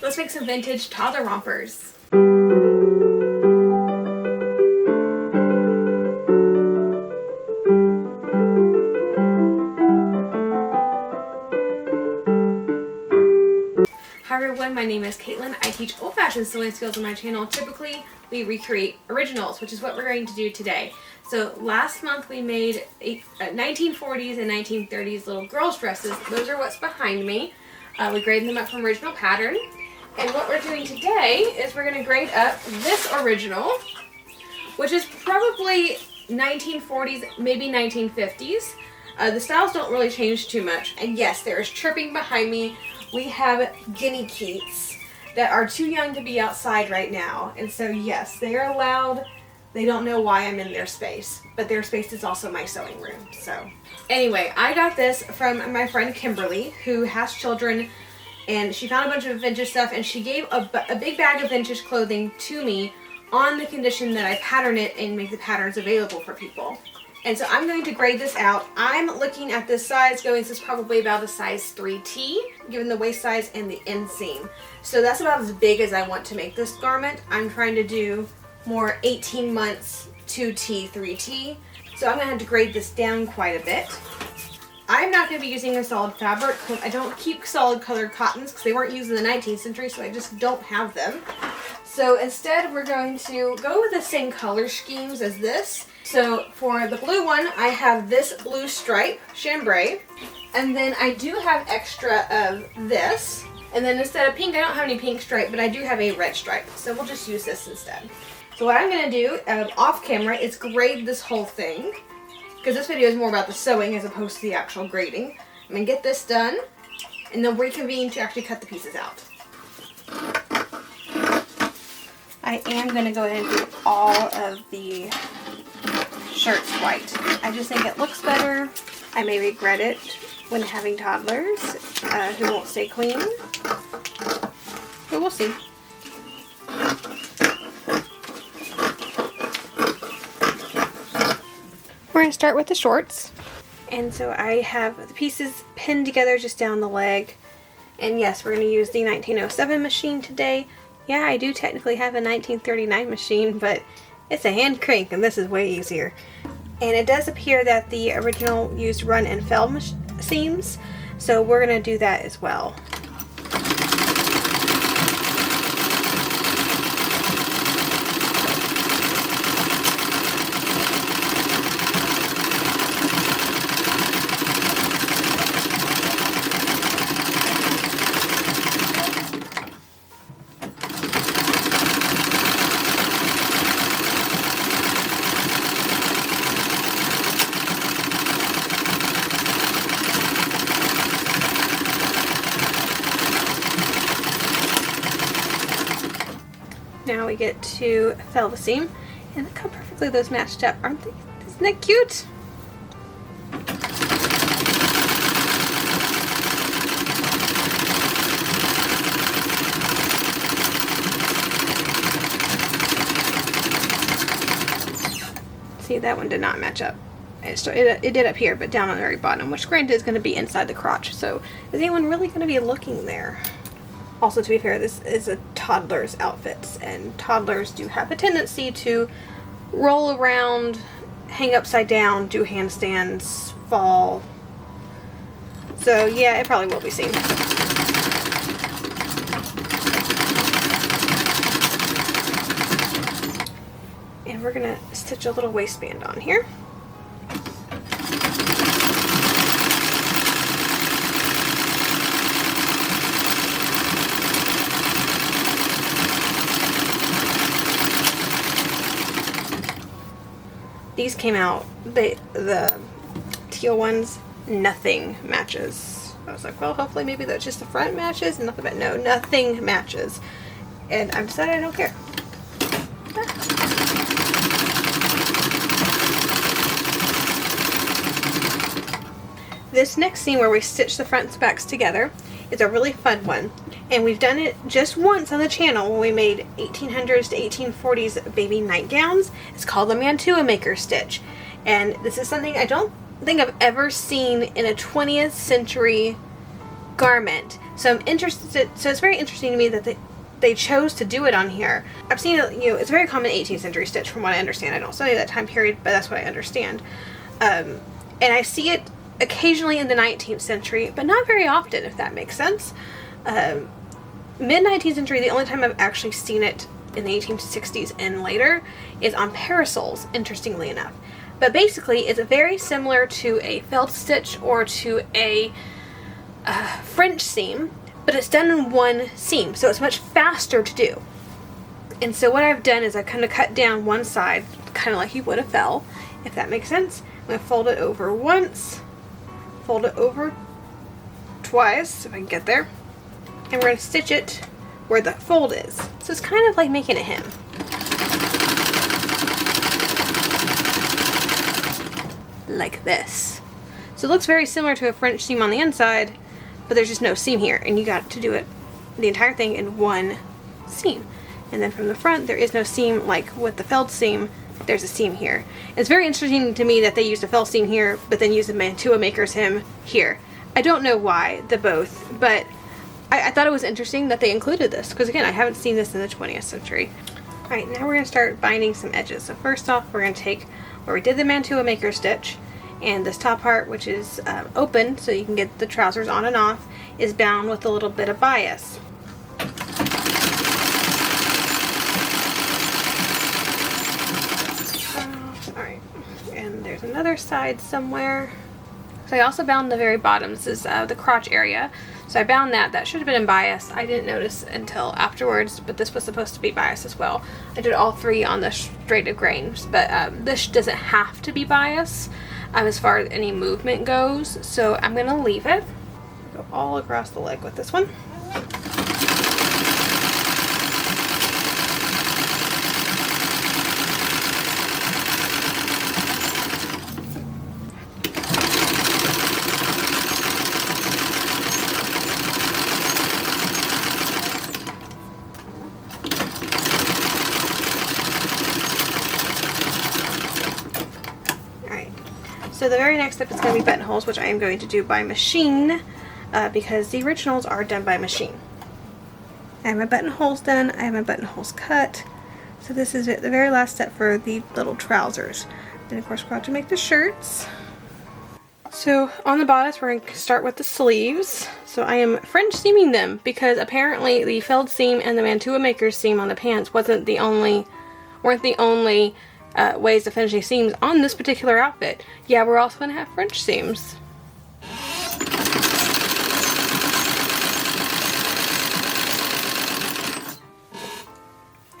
Let's make some vintage toddler rompers. Hi everyone, my name is Caitlin. I teach old-fashioned sewing skills on my channel. Typically, we recreate originals, which is what we're going to do today. So last month we made 1940s and 1930s little girls' dresses. Those are what's behind me. We graded them up from original pattern. And what we're doing today is we're going to grade up this original, which is probably 1940s, maybe 1950s. The styles don't really change too much. And yes, there is chirping behind me. We have guinea keats that are too young to be outside right now. And so yes, they are allowed. They don't know why I'm in their space, but their space is also my sewing room. So anyway, I got this from my friend Kimberly, who has children, and she found a bunch of vintage stuff, and she gave a big bag of vintage clothing to me on the condition that I pattern it and make the patterns available for people. And so I'm going to grade this out. I'm looking at this size going, this is probably about a size 3T, given the waist size and the inseam. So that's about as big as I want to make this garment. I'm trying to do more 18 months 2T, 3T. So I'm going to have to grade this down quite a bit. I'm not going to be using a solid fabric because I don't keep solid colored cottons because they weren't used in the 19th century, so I just don't have them. So instead we're going to go with the same color schemes as this. So for the blue one, I have this blue stripe, chambray, and then I do have extra of this. And then instead of pink, I don't have any pink stripe, but I do have a red stripe. So we'll just use this instead. So what I'm going to do off camera is grade this whole thing, because this video is more about the sewing as opposed to the actual grading. I'm going to get this done and then reconvene to actually cut the pieces out. I am going to go ahead and do all of the shirts white. I just think it looks better. I may regret it when having toddlers who won't stay clean, but we'll see. We're going to start with the shorts. And so I have the pieces pinned together just down the leg. And yes, we're going to use the 1907 machine today. Yeah, I do technically have a 1939 machine, but it's a hand crank and this is way easier. And it does appear that the original used run and fell seams, so we're going to do that as well. Now we get to fell the seam, and look how perfectly those matched up, aren't they? Isn't that cute? See, that one did not match up. It did up here, but down on the very bottom, which granted is going to be inside the crotch. So is anyone really going to be looking there? Also, to be fair, this is a toddler's outfits, and toddlers do have a tendency to roll around, hang upside down, do handstands, fall. So yeah, it probably will be seen. And we're gonna stitch a little waistband on here. These came out, the teal ones, nothing matches. I was like, well, hopefully maybe that's just the front matches, and but no, nothing matches. And I've decided I don't care. This next seam where we stitch the fronts and backs together is a really fun one. And we've done it just once on the channel when we made 1800s to 1840s baby nightgowns. It's called the Mantua Maker Stitch. And this is something I don't think I've ever seen in a 20th century garment. So I'm interested, so it's very interesting to me that they chose to do it on here. I've seen it, you know, it's a very common 18th century stitch from what I understand. I don't study that time period, but that's what I understand. And I see it occasionally in the 19th century, but not very often, if that makes sense. Mid-19th century, the only time I've actually seen it in the 1860s and later is on parasols, interestingly enough. But basically, it's very similar to a felt stitch or to a French seam, but it's done in one seam, so it's much faster to do. And so what I've done is I've kind of cut down one side, kind of like you would a fell, if that makes sense. I'm going to fold it over once, fold it over twice, if I can get there, and we're going to stitch it where the fold is. So it's kind of like making a hem. Like this. So it looks very similar to a French seam on the inside, but there's just no seam here, and you got to do it, the entire thing, in one seam. And then from the front, there is no seam like with the felled seam. There's a seam here. It's very interesting to me that they used a felled seam here, but then used the mantua maker's hem here. I don't know why, the both, but I thought it was interesting that they included this, because again, I haven't seen this in the 20th century. Alright, now we're going to start binding some edges. So first off, we're going to take where we did the mantua maker stitch, and this top part, which is open so you can get the trousers on and off, is bound with a little bit of bias. Alright, and there's another side somewhere. So I also bound the very bottom. This is the crotch area. So I bound that. That should have been in bias. I didn't notice until afterwards, but this was supposed to be bias as well. I did all three on the straight of grains, but this doesn't have to be bias as far as any movement goes. So I'm going to leave it. Go all across the leg with this one. So the very next step is going to be buttonholes, which I am going to do by machine because the originals are done by machine. I have my buttonholes done, I have my buttonholes cut. So this is it, the very last step for the little trousers. Then of course we're going to make the shirts. So on the bodice we're going to start with the sleeves. So I am French seaming them because apparently the felled seam and the mantua maker's seam on the pants weren't the only ways to finish these seams on this particular outfit. Yeah, we're also going to have French seams.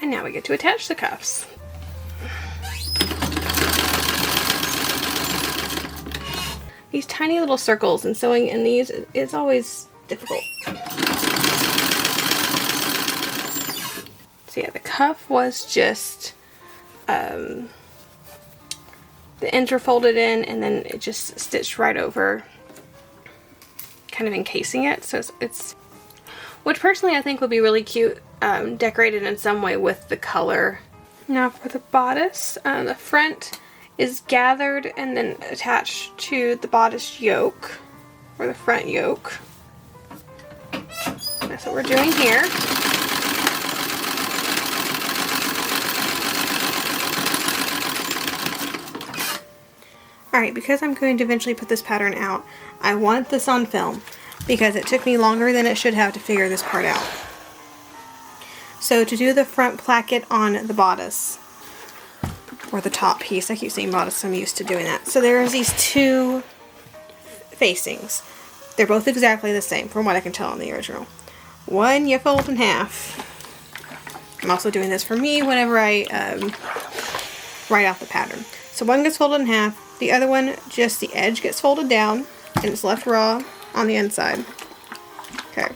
And now we get to attach the cuffs. These tiny little circles, and sewing in these is always difficult. So yeah, the cuff was just the ends are folded in and then it just stitched right over, kind of encasing it. So it's which personally I think would be really cute, decorated in some way with the color. Now for the bodice, the front is gathered and then attached to the bodice yoke, or the front yoke. That's what we're doing here. Alright, because I'm going to eventually put this pattern out, I want this on film because it took me longer than it should have to figure this part out. So to do the front placket on the bodice, or the top piece, I keep saying bodice, so I'm used to doing that. So there's these two facings. They're both exactly the same from what I can tell on the original. One you fold in half. I'm also doing this for me whenever I write out the pattern. So one gets folded in half. The other one, just the edge gets folded down and it's left raw on the inside. Okay.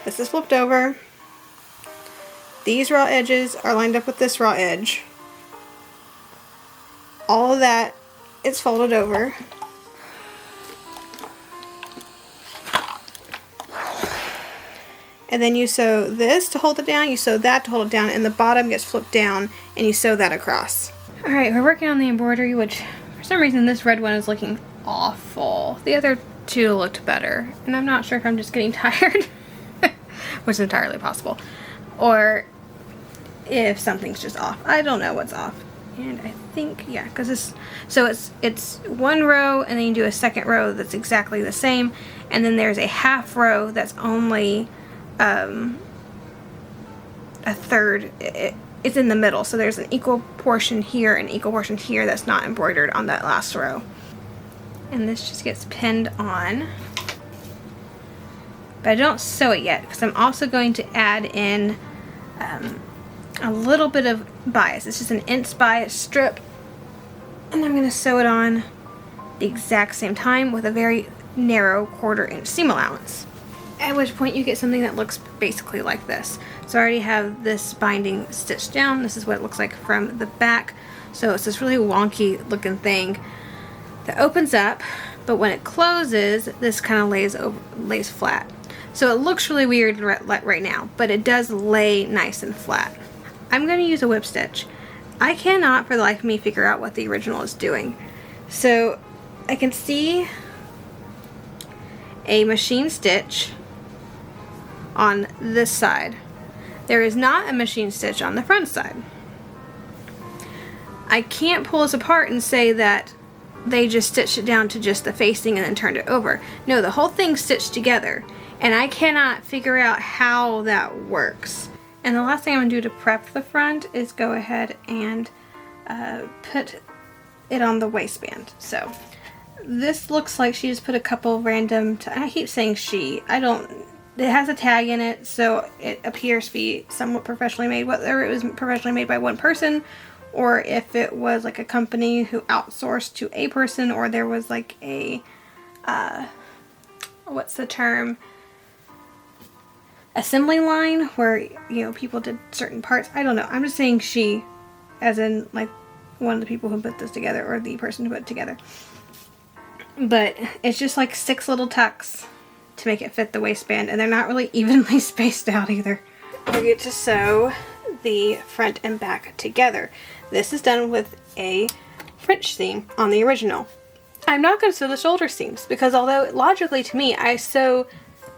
This is flipped over. These raw edges are lined up with this raw edge. All of that is folded over. And then you sew this to hold it down, you sew that to hold it down, and the bottom gets flipped down and you sew that across. Alright, we're working on the embroidery, which for some reason this red one is looking awful. The other to look better. And I'm not sure if I'm just getting tired, which is entirely possible, or if something's just off. I don't know what's off. And I think, yeah, because it's one row, and then you do a second row that's exactly the same, and then there's a half row that's only a third. It's in the middle, so there's an equal portion here and equal portion here that's not embroidered on that last row. And this just gets pinned on. But I don't sew it yet, because I'm also going to add in a little bit of bias. It's just an inch bias strip, and I'm going to sew it on the exact same time with a very narrow 1/4 inch seam allowance. At which point you get something that looks basically like this. So I already have this binding stitched down. This is what it looks like from the back. So it's this really wonky looking thing that opens up, but when it closes, this kind of lays flat. So it looks really weird right now, but it does lay nice and flat. I'm going to use a whip stitch. I cannot for the life of me figure out what the original is doing. So I can see a machine stitch on this side. There is not a machine stitch on the front side. I can't pull this apart and say that they just stitched it down to just the facing and then turned it over. No, the whole thing's stitched together, and I cannot figure out how that works. And the last thing I'm going to do to prep the front is go ahead and put it on the waistband. So this looks like she just put a couple random, I keep saying she, it has a tag in it, so it appears to be somewhat professionally made, whether it was professionally made by one person, or if it was like a company who outsourced to a person, or there was like a, what's the term? Assembly line where, you know, people did certain parts. I don't know. I'm just saying she, as in like one of the people who put this together, or the person who put it together. But it's just like 6 little tucks to make it fit the waistband, and they're not really evenly spaced out either. We get to sew the front and back together. This is done with a French seam on the original. I'm not going to sew the shoulder seams, because although logically to me I sew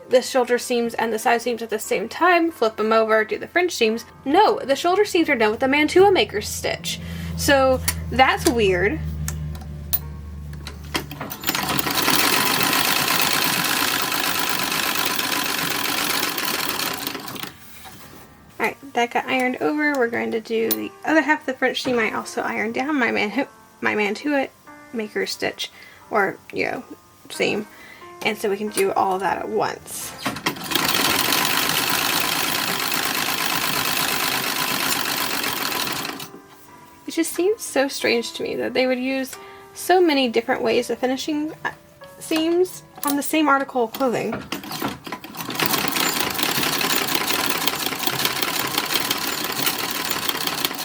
the shoulder seams and the side seams at the same time, flip them over, do the French seams, no, the shoulder seams are done with the mantua maker's stitch. So that's weird. Alright, that got ironed over. We're going to do the other half of the French seam. I also ironed down my mantua maker's stitch, or, you know, seam. And so we can do all that at once. It just seems so strange to me that they would use so many different ways of finishing seams on the same article of clothing.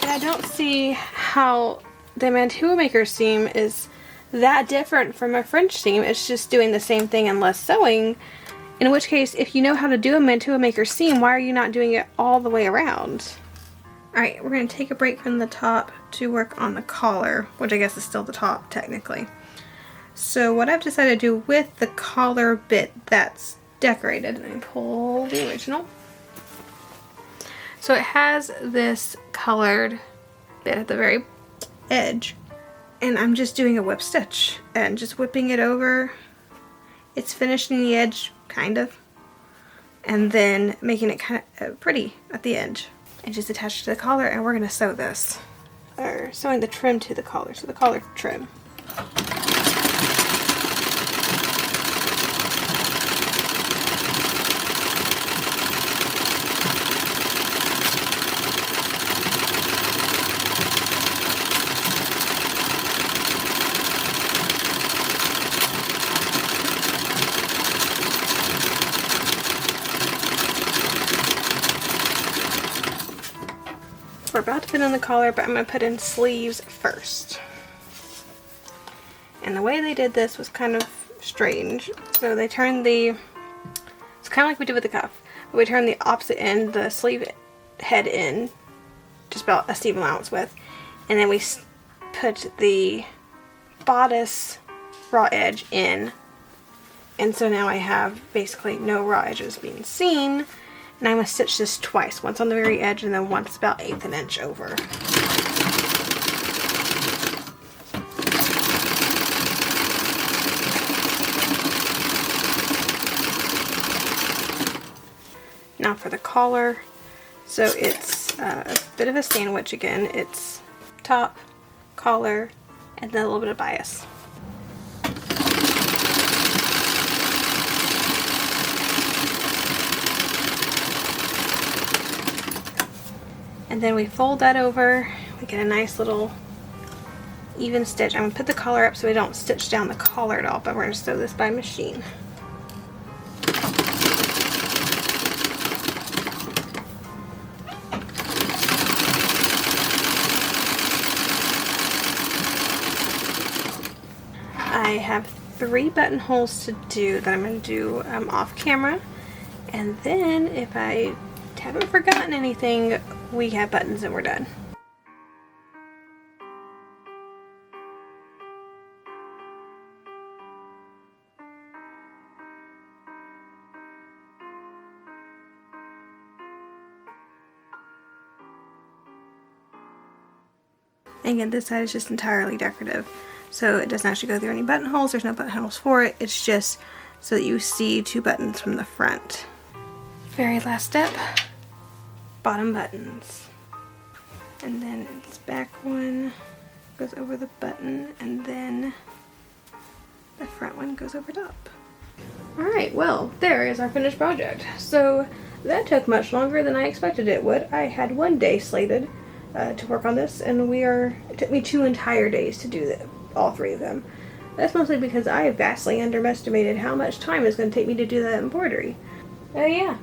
And I don't see how the mantua maker seam is that different from a French seam. It's just doing the same thing and less sewing. In which case, if you know how to do a mantua maker seam, why are you not doing it all the way around? Alright, we're going to take a break from the top to work on the collar, which I guess is still the top technically. So what I've decided to do with the collar bit that's decorated, and I pull the original. So it has this colored bit at the very edge. And I'm just doing a whip stitch and just whipping it over. It's finishing the edge, kind of. And then making it kind of pretty at the edge. And just attach it to the collar, and we're going to sew this. Or sewing the trim to the collar, so the collar trim. We're about to put in the collar, but I'm going to put in sleeves first. And the way they did this was kind of strange. So they turned it's kind of like we did with the cuff. But we turned the opposite end, the sleeve head in, just about a seam allowance width. And then we put the bodice raw edge in And so now I have basically no raw edges being seen. And I'm going to stitch this twice, once on the very edge and then once about 1/8 an inch over. Now for the collar. So it's a bit of a sandwich again. It's top, collar, and then a little bit of bias. And then we fold that over. We get a nice little even stitch. I'm going to put the collar up so we don't stitch down the collar at all, but we're going to sew this by machine. I have 3 buttonholes to do that I'm going to do off camera, and then if I haven't forgotten anything, we have buttons and we're done. And again, this side is just entirely decorative. So it doesn't actually go through any buttonholes. There's no buttonholes for it. It's just so that you see 2 buttons from the front. Very last step, bottom buttons. And then its back one goes over the button, and then the front one goes over top. Alright, well, there is our finished project. So that took much longer than I expected it would. I had 1 day slated to work on this, and it took me 2 entire days to do all 3 of them. That's mostly because I vastly underestimated how much time it's going to take me to do that embroidery. Oh yeah,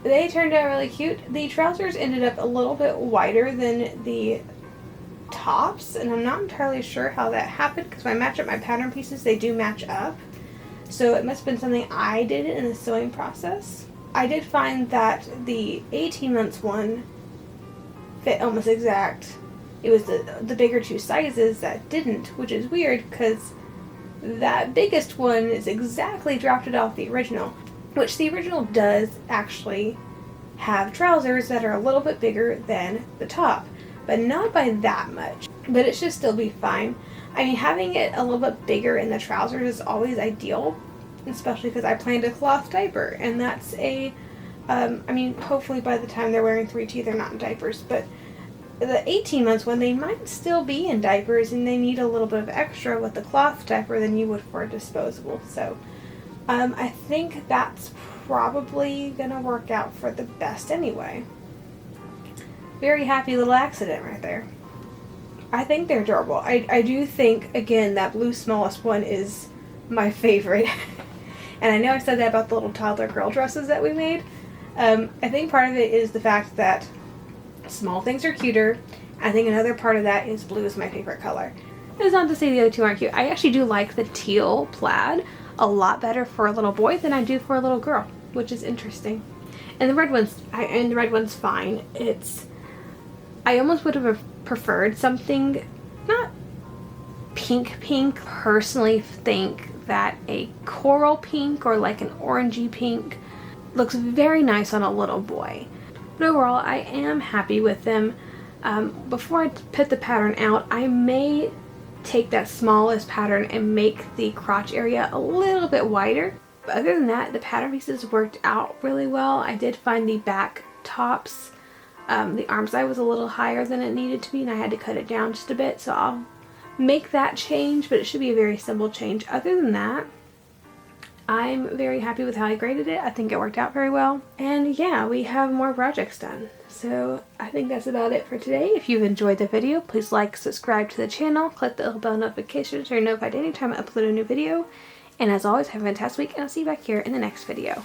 they turned out really cute. The trousers ended up a little bit wider than the tops, and I'm not entirely sure how that happened because when I match up my pattern pieces, they do match up. So it must have been something I did in the sewing process. I did find that the 18 months one fit almost exact. It was the bigger 2 sizes that didn't, which is weird because that biggest one is exactly drafted off the original, which the original does actually have trousers that are a little bit bigger than the top, but not by that much. But it should still be fine. I mean, having it a little bit bigger in the trousers is always ideal, especially because I planned a cloth diaper, and that's I mean, hopefully by the time they're wearing 3T, they're not in diapers, but the 18 months one, they might still be in diapers, and they need a little bit of extra with the cloth diaper than you would for a disposable. So I think that's probably gonna work out for the best anyway. Very happy little accident right there. I think they're adorable. I do think, again, that blue smallest one is my favorite. And I know I said that about the little toddler girl dresses that we made. I think part of it is the fact that small things are cuter. I think another part of that is blue is my favorite color. It's not to say the other 2 aren't cute. I actually do like the teal plaid a lot better for a little boy than I do for a little girl, which is interesting. And the red one's fine. I almost would have preferred something not pink. Personally think that a coral pink or like an orangey pink looks very nice on a little boy. But overall, I am happy with them. Before I put the pattern out, I may take that smallest pattern and make the crotch area a little bit wider. But other than that, the pattern pieces worked out really well. I did find the back tops, the arm side was a little higher than it needed to be, and I had to cut it down just a bit, so I'll make that change, but it should be a very simple change. Other than that, I'm very happy with how I graded it. I think it worked out very well. And yeah, we have more projects done. So I think that's about it for today. If you've enjoyed the video, please like, subscribe to the channel, click the little bell notification so you're notified anytime I upload a new video. And as always, have a fantastic week, and I'll see you back here in the next video.